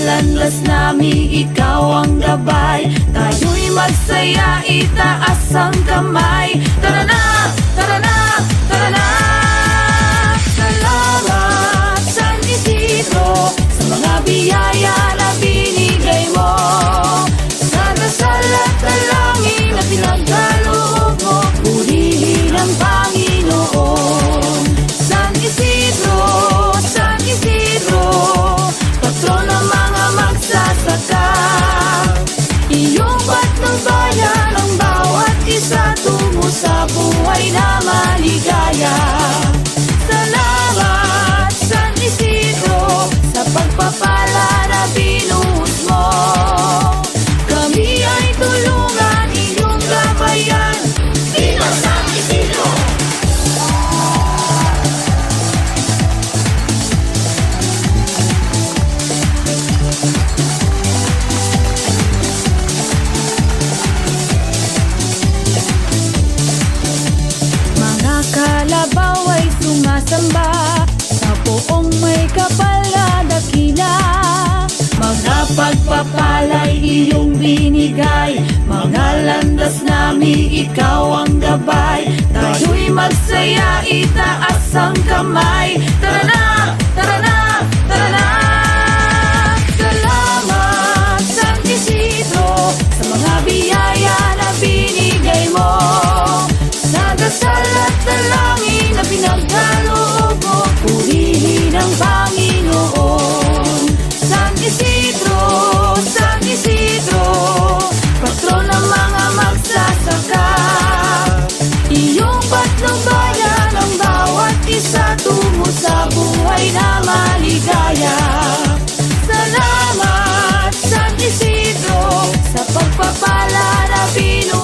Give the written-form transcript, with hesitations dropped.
landas namin, ikaw ang gabay. Tayo'y magsaya, itaas ang kamay. Tara na, tara na, tara na. Salamat San Isidro sa mga biyaya na binigay mo. Sa dasal at dalangin na pinagkaloob mo, purihin ang Panginoon. San Isidro, San Isidro, patron ng mga magsasaka. Iyong bat ng bayan ang bawat isa tungo sa buhay na maligaw. pagpapala'y iyong binigay. Mga landas namin, ikaw ang gabay. Tayo'y magsaya, itaas ang kamay. Tara na, tara na, tara na. Salamat San Isidro sa mga biyaya na binigay mo, sa dasal at dalangin na pinagkaloob mo. Purihin ang Panginoon. San Isidro, San Isidro, patron ng mga magsasaka. Iyong patnubayan ang bawat isa tungo sa buhay na maligaya. Salamat San Isidro sa pagpapala na binuhay.